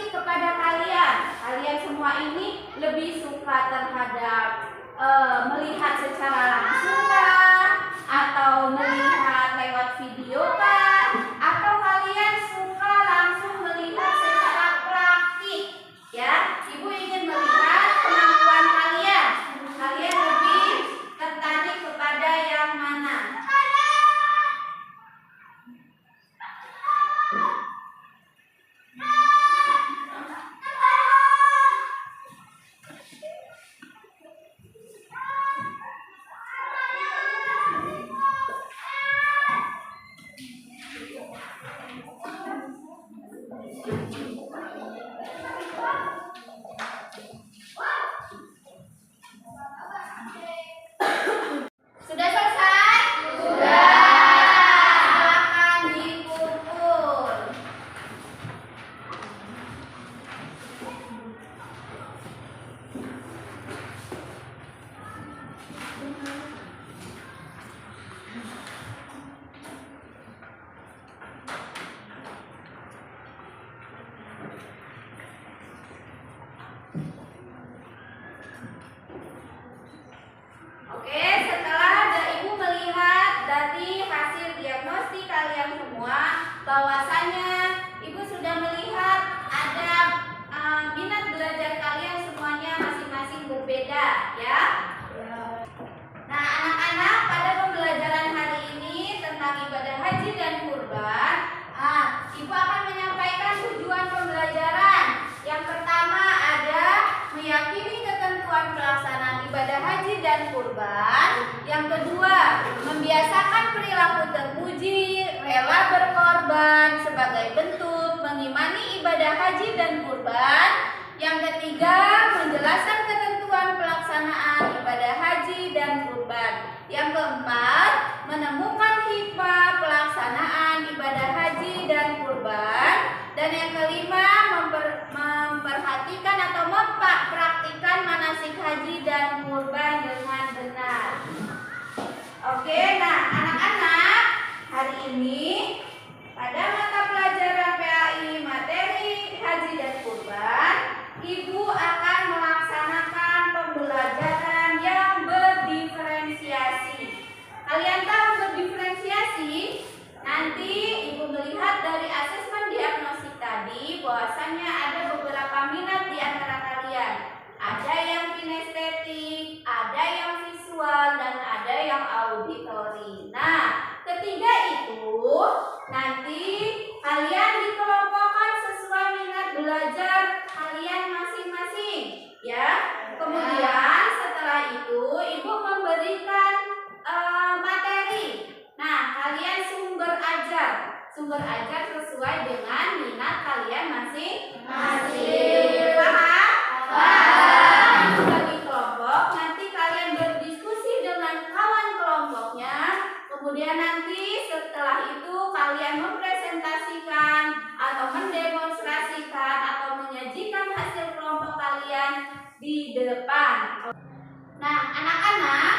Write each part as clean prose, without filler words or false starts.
sih kepada kalian? Kalian semua ini lebih suka terhadap melihat secara langsung kah? Atau melihat lewat video kah? Atau kalian suka langsung melihat secara praktik? Ya, Ibu ingin melihat kemampuan kalian. Kalian lebih tertarik kepada yang mana? Sudah selesai? Sudah. Silakan dikumpul. Oke, setelah Ibu melihat dari hasil diagnostik kalian semua, bahwasannya Ibu sudah melihat ada minat belajar kalian semuanya masing-masing berbeda, ya. Nah, anak-anak, pada pembelajaran hari ini tentang ibadah haji dan kurban, Ibu akan menyampaikan tujuan pembelajaran. Yang pertama ada meyakini ketentuan pelaksanaan ibadah haji dan kurban. Yang kedua, membiasakan perilaku terpuji, rela berkorban sebagai bentuk mengimani ibadah haji dan kurban. Yang ketiga, menjelaskan ketentuan pelaksanaan ibadah haji dan kurban. Yang keempat, menemukan hikmah pelaksanaan ibadah haji dan kurban. Dan yang kelima, memperhatikan atau mempraktikkan manasik haji dan kurban dengan benar. Oke, nah anak-anak, hari ini pada mata pelajaran PAI materi haji dan kurban, Ibu akan melaksanakan pembelajaran yang berdiferensiasi. Kalian tahu berdiferensiasi? Nanti Ibu melihat dari asesmen diagnostik tadi bahwasannya ada beberapa minat di antara kalian. Ada yang kinestetik, ada yang visual, dan ada yang auditori. Nah, ketiga itu nanti kalian dikelompokkan sesuai minat belajar kalian masing-masing, ya. Kemudian setelah itu Ibu memberikan materi. Nah, kalian sumber ajar sesuai dengan minat kalian masing-masing. Paham? Paham. Bagi kelompok, nanti kalian berdiskusi dengan kawan kelompoknya. Kemudian nanti setelah itu kalian mempresentasikan atau mendemonstrasikan atau menyajikan hasil kelompok kalian di depan. Nah, anak-anak,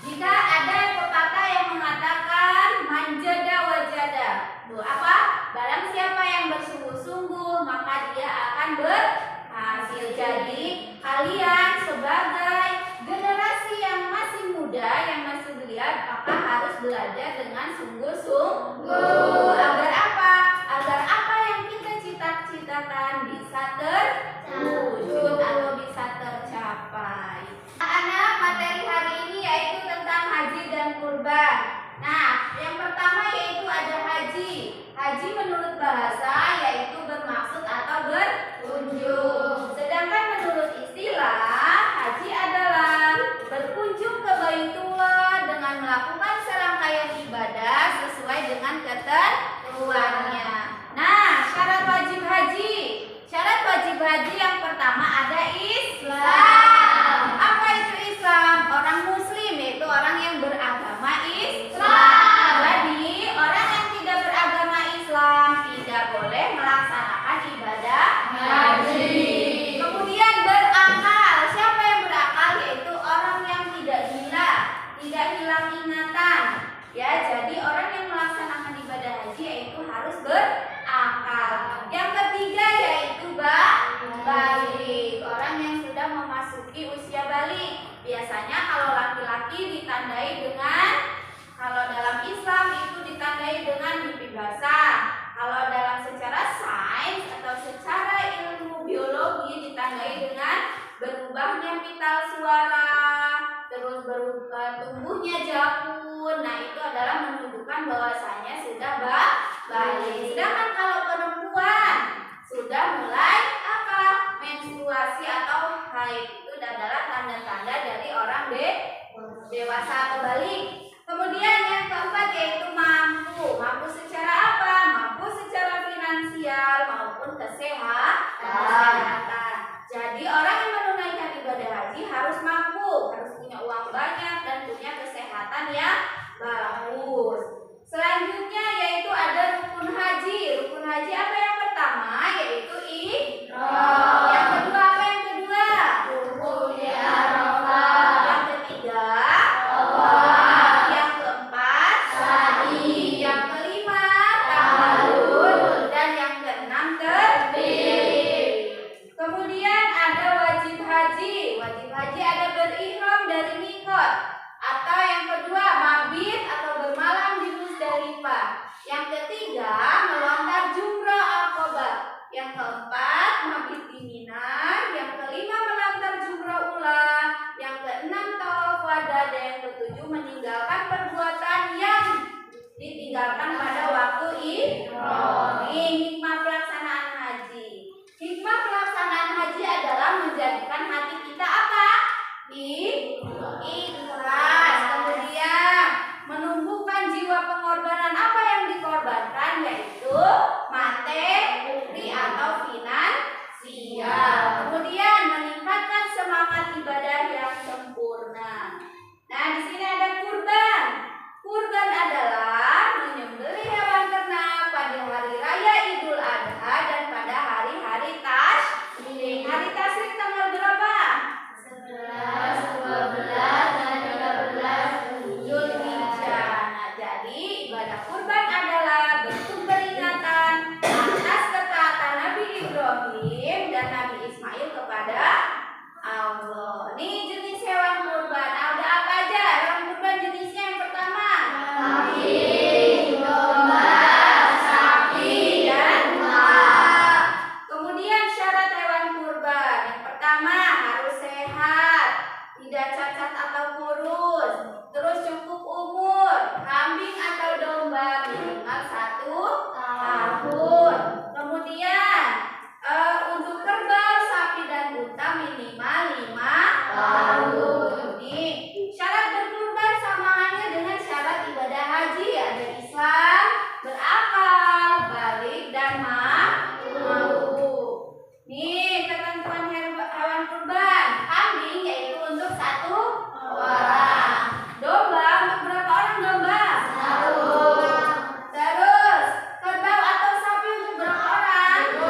jika ada pepatah yang mengatakan manjada wajada, apa? Barang siapa yang bersungguh-sungguh maka dia akan berhasil. Jadi kalian sebagai generasi yang masih muda, yang masih belia, maka harus belajar dengan sungguh-sungguh. Agar apa? Agar apa yang kita cita-citakan bisa terwujud atau bisa tercapai. Anak, materi hari ini yaitu tentang haji dan kurban. Nah, yang pertama yaitu ada haji. Haji menurut bahasa yaitu bermaksud atau berkunjung. Sedangkan menurut istilah, haji adalah berkunjung ke Baitullah dengan melakukan serangkaian ibadah sesuai dengan ketentuannya. Nah, syarat wajib haji. Syarat wajib haji yang pertama ada Islam. Apa itu Islam? Orang muslim, yaitu orang yang beragama Islam. Jadi orang yang tidak beragama Islam tidak boleh melaksanakan ibadah haji. Kemudian berakal. Siapa yang berakal? Yaitu orang yang tidak gila, tidak hilang ingatan. Ya, jadi orang yang melaksanakan ibadah haji yaitu harus berakal. Yang ketiga ya biasanya kalau laki-laki ditandai dengan, kalau dalam Islam itu ditandai dengan mimpi basah. Kalau dalam secara sains atau secara ilmu biologi ditandai dengan berubahnya vital suara, terus tumbuhnya jakun. Nah, itu adalah menunjukkan bahwasanya sudah balik. Sedangkan kalau perempuan sudah mulai apa? Menstruasi atau haid, itu adalah tanda-tanda dari orang dewasa atau balik. Kemudian yang keempat yaitu mampu. Mampu secara apa? Mampu secara finansial maupun kesehatan. Jadi orang yang menunaikan ibadah haji harus mampu, harus punya uang banyak dan punya kesehatan yang bagus. Selanjutnya yaitu ada rukun haji. Rukun haji apa yang pertama? Yaitu ihram. Yang kedua apa yang kedua? Rukun Arafah. Yang ketiga tawaf. Yang keempat sa'i. Yang kelima tahallul. Dan yang keenam takbir. Kemudian ada wajib haji. Wajib haji ada berihram dari mikot, atau yang kedua mabit atau bermalam di Musdalifah. Yang ketiga melontar jumrah Aqabah. Yang keempat mabit di Mina. Yang kelima melontar jumrah ula. Yang keenam tawaf wada. Dan yang ketujuh meninggalkan perbuatan yang ditinggalkan pada waktu ihram. Ini hikmah pelaksanaan haji. Hikmah pelaksanaan haji adalah menjadikan hati kita apa? Ikhlas. Kemudian menumbuhkan jiwa pengorbanan. Apa yang dikorbankan? Yaitu materi atau finansial. Kemudian meningkatkan semangat ibadah yang sempurna. Nah, di sini ada kurban. Kurban adalah menyembelih hewan ternak pada hari raya Idul Adha dan pada hari-hari tasyrik. Hari tasyrik tanggal berapa? 11, 12, dan 13 Zulhijjah. Nah, jadi ibadah kurban adalah bentuk peringatan atas ketaatan Nabi Ibrahim dan Nabi Ismail kepada Allah. Ini jenis hewan kurban. Ada apa aja hewan kurban jenisnya? Yang pertama kambing, domba, sapi, dan unta. Kemudian syarat hewan kurban. Yang pertama harus sehat, tidak cacat atau kurus, terus cukup umur. Kambing atau domba minimal 1 tahun. Kemudian untuk kerbau, sapi, dan unta minimal 5 tahun. Nih, syarat berkurban sama halnya dengan syarat ibadah haji. Ada Islam, berakal, balik, dan mampu. Nih, ketentuan hewan kurban. Kambing yaitu untuk 1 orang. Domba untuk berapa orang domba? 1. Terus kerbau atau sapi untuk berapa orang? 7.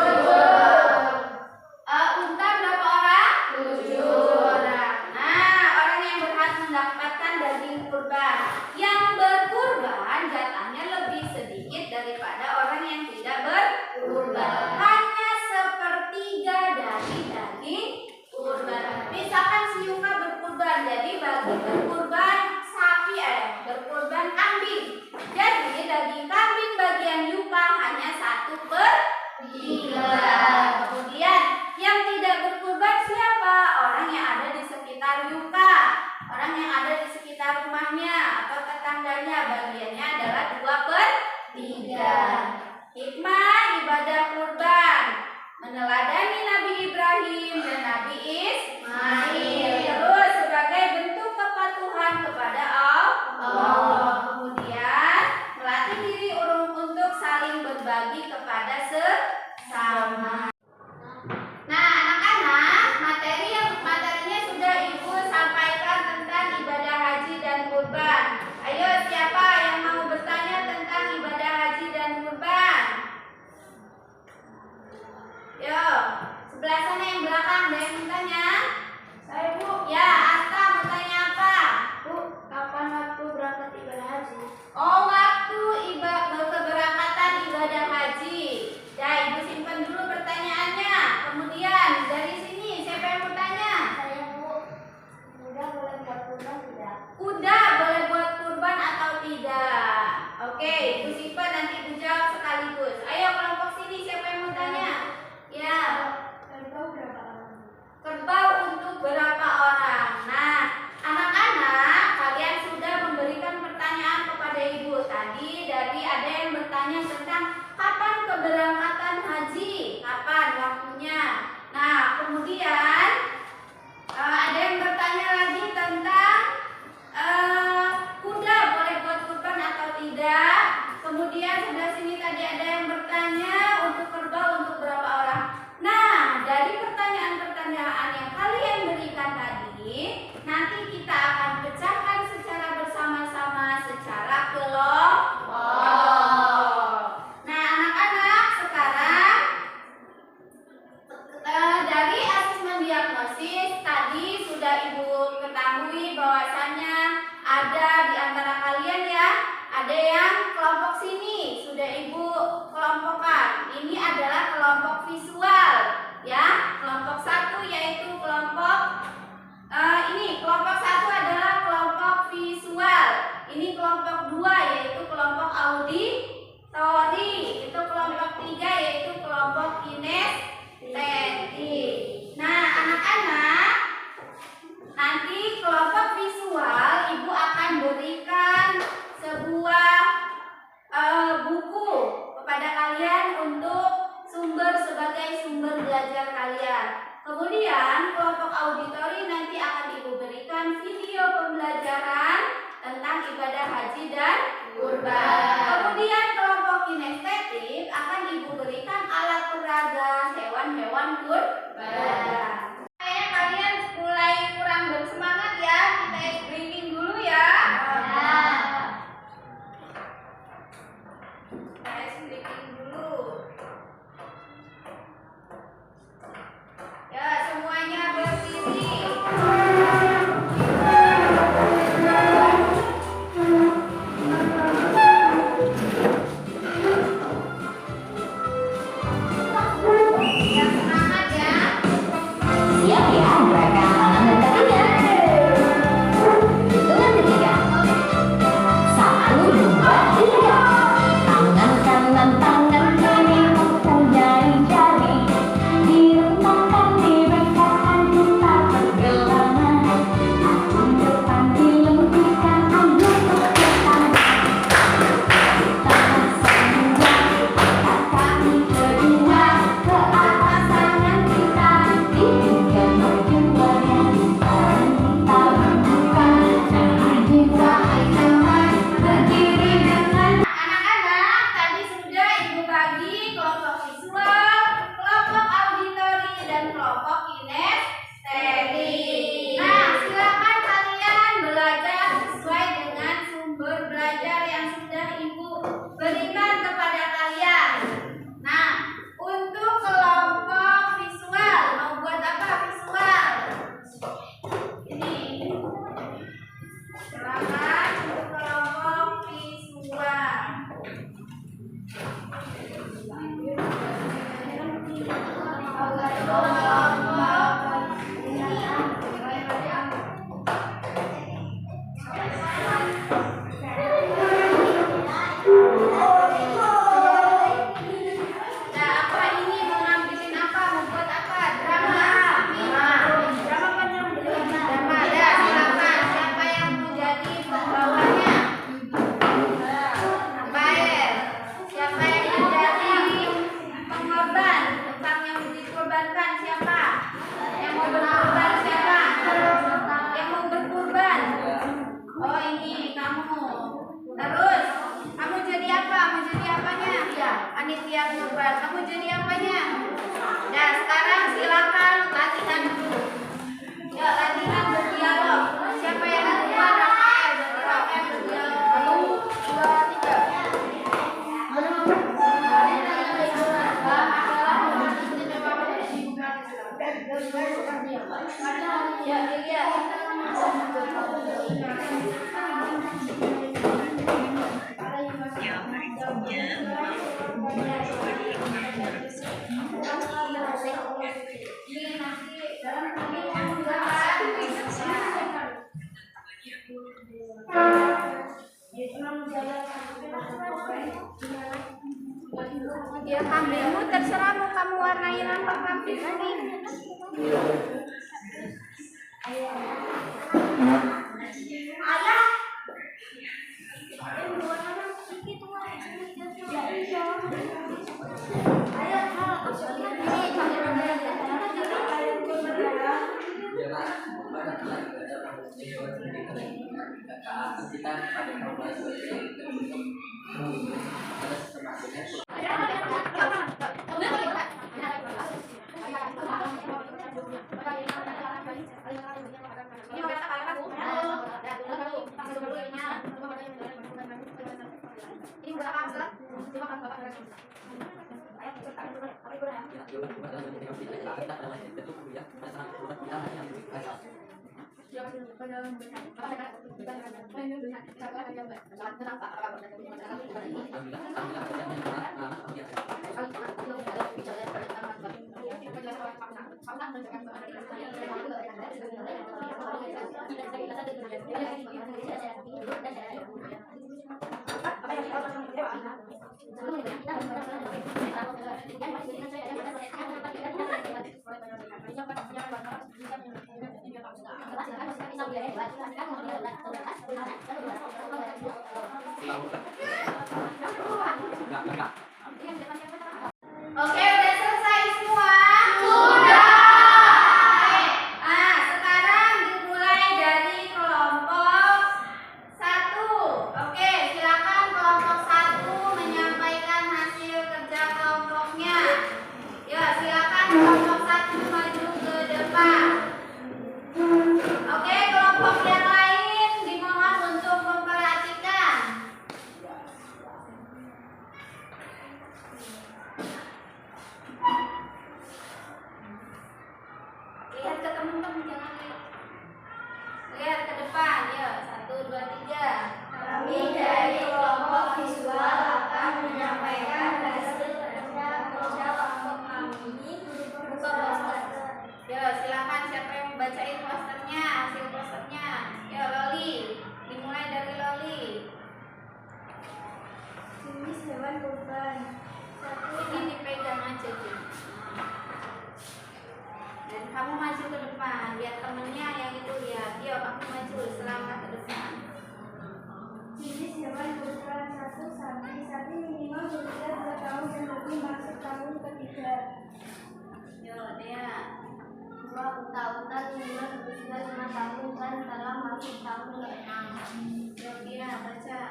Unta berapa orang? 7 orang. Nah, orang yang berhak mendapatkan daging kurban. Yang berkurban jatahnya lebih sedikit daripada orang yang tidak berkurban. Hanya 1/3 dari daging kurban. Misalkan si Yuka berkurban, jadi bagi berkurban sapi berkurban kambing. Jadi daging kambing bagian Yuka hanya 1/3. Kemudian yang tidak berkurban siapa? Orang yang ada di sekitar Yuka, orang yang ada di sekitar rumahnya atau tetangganya, bagiannya adalah 2/3. Hikmah ibadah kurban meneladani Nabi Ibrahim dan Nabi Ismail. Terus sebagai bentuk kepatuhan kepada Allah. Kemudian melatih diri untuk saling berbagi kepada sesama. Nah, anak-anak, materinya sudah Ibu sampaikan tentang ibadah haji dan kurban. Ayo, siapa yang mau bertanya tentang ibadah haji dan kurban? Yo, sebelah sana yang belakang ada yang bertanya. Saya, Bu. Ya, Asta mau tanya apa? Bu, kapan waktu berangkat ibadah haji? Oh, waktu keberangkatan ibadah haji. Ya, Ibu simpan dulu pertanyaannya. Kemudian dari sini siapa yang bertanya? Saya, Bu. Udah boleh 40 kemudian ada yang bertanya lagi tentang kuda boleh buat kurban atau tidak. Kemudian sebelah sini tadi ada yang bertanya untuk kerbau untuk berapa orang. Nah, dari pertanyaan-pertanyaan yang kalian berikan tadi, nanti kita akan pecahkan secara bersama-sama secara kelompok. Nah, anak-anak, sekarang dari asesmen diagnosis tadi sudah Ibu ketahui bahwasannya ada di antara kalian ya, ada yang kelompok sini sudah Ibu kelompokkan. Ini adalah kelompok visual ya. Kelompok 1 yaitu kelompok kelompok 1 adalah kelompok visual. Ini kelompok 2 yaitu kelompok auditori. Itu kelompok 3 yaitu kelompok kinestetik. Nah, anak-anak, nanti kelompok visual Ibu akan berikan sebuah buku kepada kalian untuk sebagai sumber belajar kalian. Kemudian kelompok auditori nanti akan Ibu berikan video pembelajaran tentang ibadah haji dan kurban. Kemudian kelompok kinestetik akan Ibu berikan alat peraga hewan-hewan kurban. Kayaknya kalian mulai kurang bersemangat ya. Kita briefing dulu ya. Briefing dulu. Ya, semuanya berdiri. Ya, kambingmu terserah mau kamu warnain apa kambing lagi. Ayah. Ayah, kita pada kelompok seperti ada sistematiknya. Oke, udah selesai semua? Sudah. Nah, sekarang dimulai dari kelompok 1. Oke, silakan kelompok 1 menyampaikan hasil kerja kelompoknya. Ya, silakan kelompok 1 maju ke depan. Oke, kelompok yang lain dimohon untuk memperhatikan. Lihat ke teman-teman, jangan lihat ke depan. Ya, 1, 2, 3. Kami dari kelompok visual akan menyampaikan hasil kerja kelompok kami berupa poster. Ya, silakan siapa yang bacain posternya, hasil posternya. Ya, Loli. Dimulai dari Loli. Jenis hewan kurban. Ini dipegang aja, Jun. Dan kamu maju ke depan, lihat temennya yang itu lihat. Yuk, kamu maju selangkah ke depan. Jenis hewan kurban. 1. Sapi. Sapi minimal berusia 2 tahun dan lebih masuk tahun ketiga. Yuk, Dea. 2. Unta-unta minimal berusia 5 tahun dan telah masuk tahun ke-6. Yuk, Dea, baca.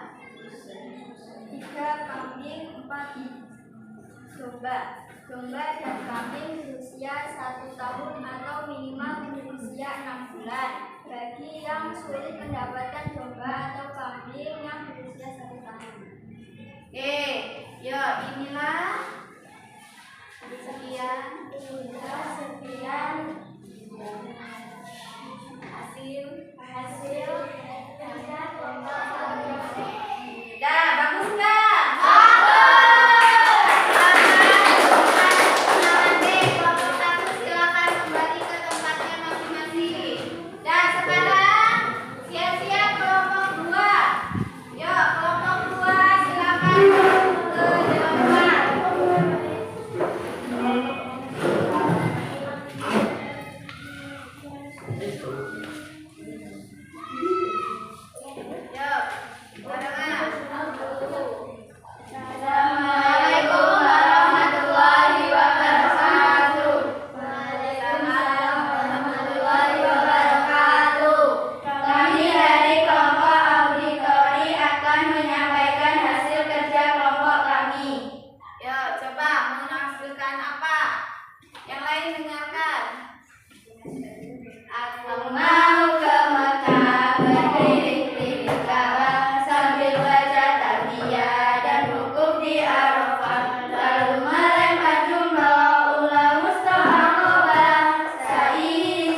3. Kambing. 4. Domba. Domba dan kambing berusia 1 tahun atau minimal berusia 6 bulan. Bagi yang sulit mendapatkan domba atau kambing yang berusia 1 tahun. Oke, yuk inilah sekian Sekian hasil kerja kelompok kami. dah, bagus nggak? Kelompok 1 silakan kembali ke tempatnya masing-masing. Dan sekarang siap-siap kelompok 2. Yuk, kelompok 2 silakan ke depan. Yuk, barengan. Assalamualaikum warahmatullahi wabarakatuh. Waalaikumsalam warahmatullahi wabarakatuh. Kami dari kelompok auditori akan menyampaikan hasil kerja kelompok kami. Yuk, coba menampilkan apa? Yang lain dengarkan. Aku mau ke Mekah berkeliling-keliling Ka'bah sambil baca tarbiyah dan wukuf di Arafah, lalu melempar jumrah ula mustaqabah, sa'i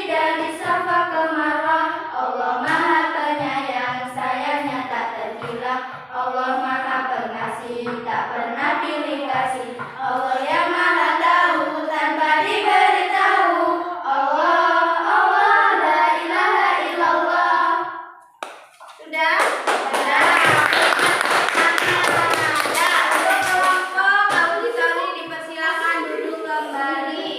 dari Safa ke Marwah. Allah Maha Penyayang, sayangnya tak terhilang. Allah Maha Pengasih, tak pernah pilih kasih. Allah yang Maha Tahu tanpa diberitahu. Allah, la ilaha illallah. Sudah? Sudah. Nah, untuk kelompok auditori dipersilakan duduk kembali.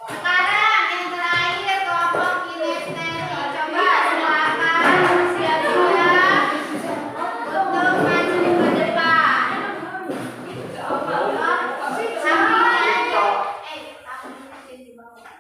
Sekarang yang terakhir kelompok kinestesi. Coba silakan siap-siap untuk maju ke depan. Sampingnya, aku masukin di bawah.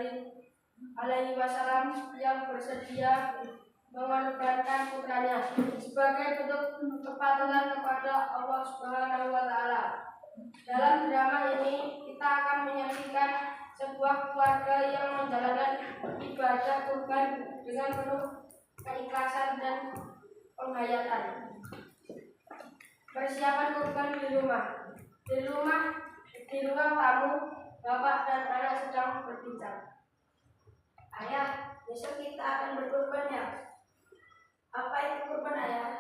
alaihi wasallam yang bersedia mengorbankan putranya sebagai bentuk kepatuhan kepada Allah Subhanahu wa taala. Dalam drama ini kita akan menyaksikan sebuah keluarga yang menjalankan ibadah kurban dengan penuh keikhlasan dan penghayatan. Persiapan kurban di rumah. Di ruang tamu, bapak dan anak sedang berbincang. Ayah, besok kita akan berkurban ya? Apa itu kurban, ayah?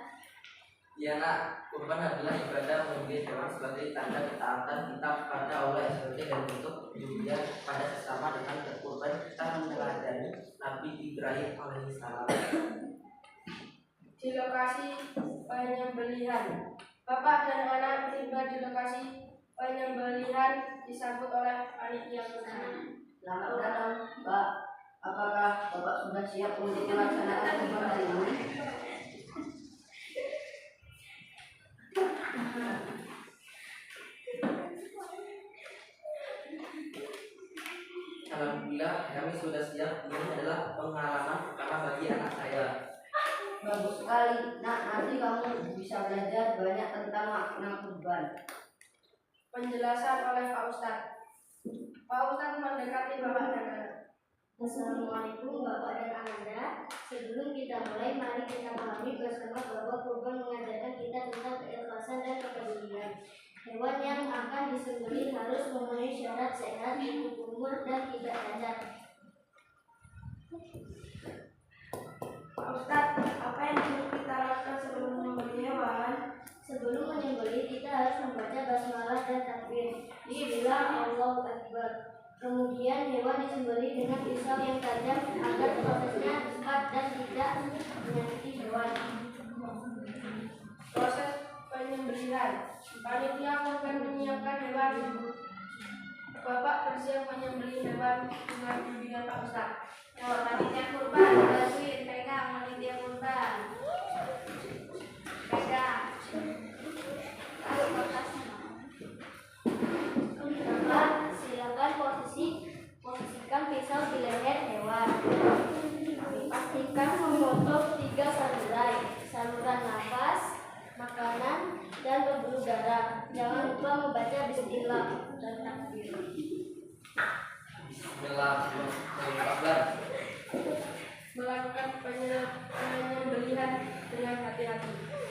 Ya nak, kurban adalah ibadah menyembelih hewan sebagai tanda ketaatan kita kepada Allah SWT dan bentuk kepedulian pada sesama. Dengan berkurban kita meneladani Nabi Ibrahim alaihissalam. Di lokasi penyembelihan, bapak dan anak tiba di lokasi penyembelihan disambut oleh panitia kurban. Selamat datang, Pak. Apakah Bapak sudah siap untuk melaksanakan kurban hari ini? Alhamdulillah kami sudah siap. Ini adalah pengalaman pertama bagi anak saya. Bagus sekali. Nah, nanti kamu bisa belajar banyak tentang makna kurban. Penjelasan oleh Pak Ustadz. Pak Ustadz mendekati bapak dan anak. Assalamualaikum Bapak dan Ananda. Sebelum kita mulai, mari kita pahami bersama bahwa kurban mengajarkan kita tentang keikhlasan dan kepedulian. Hewan yang akan disembelih harus memenuhi syarat sehat, cukup umur, dan tidak cacat. Pak Ustadz, apa yang perlu kita lakukan sebelum menyembelih hewan? Sebelum menyembelih, kita harus membaca basmalah dan takbir. Bismillah, Allahu Akbar. Kemudian hewan disembelih dengan pisau yang tajam agar prosesnya cepat dan tidak menyakiti hewan. Proses penyembelihan. Panitia akan menyiapkan hewan. Bapak bersiap menyembelih hewan dengan bimbingan Pak Ustadz. Panitia kurban, bantuin pegang panitia kurban. Pegang. Taruh kertasnya. Bapak, silakan posisikan pisau di leher hewan. Pastikan memotong 3 saluran nafas, makanan, dan pembuluh darah. Jangan lupa membaca bismillah dan takbir. Bismillahirrahmanirrahim. Melakukan penyembelihan dengan hati-hati.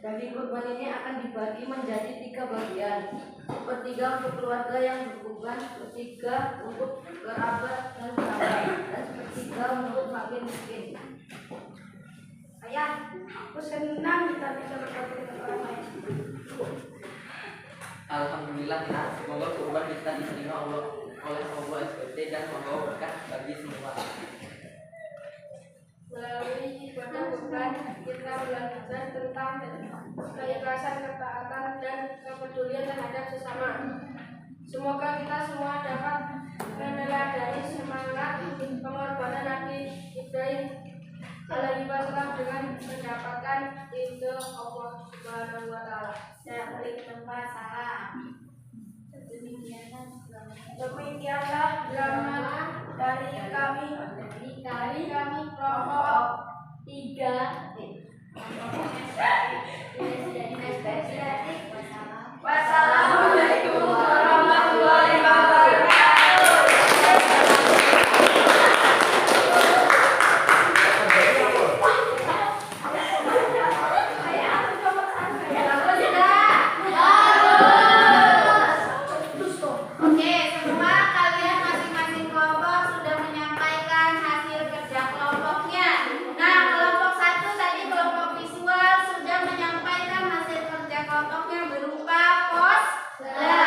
Daging kurban ini akan dibagi menjadi 3 bagian. Sepertiga untuk keluarga yang berkurban, sepertiga untuk kerabat dan sahabat, dan sepertiga untuk fakir miskin. Ayah, aku senang kita bisa berbagi dengan orang lain. Alhamdulillah nak, semoga kurban kita diterima oleh Allah SWT dan membawa berkah bagi semua. Melalui ibadah kurban, kita belajar tentang keikhlasan, ketaatan, dan kepedulian terhadap sesama. Semoga kita semua dapat meneladani semangat pengorbanan Nabi Ibrahim alaihi wasallam dengan mendapatkan ridho Allah Subhanahu wa taala. Saya beri tempat salam. Demikianlah drama dari kami kelompok 3. Wassalamualaikum warahmatullahi wabarakatuh. Oke, semua kalian masing-masing kelompok sudah menyampaikan hasil kerja kelompoknya. Nah, kelompok 1 tadi kelompok visual sudah menyampaikan hasil kerja kelompoknya berupa poster.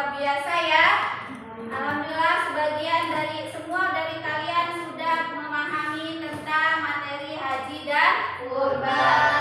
luar biasa ya. Alhamdulillah semua dari kalian sudah memahami tentang materi haji dan kurban.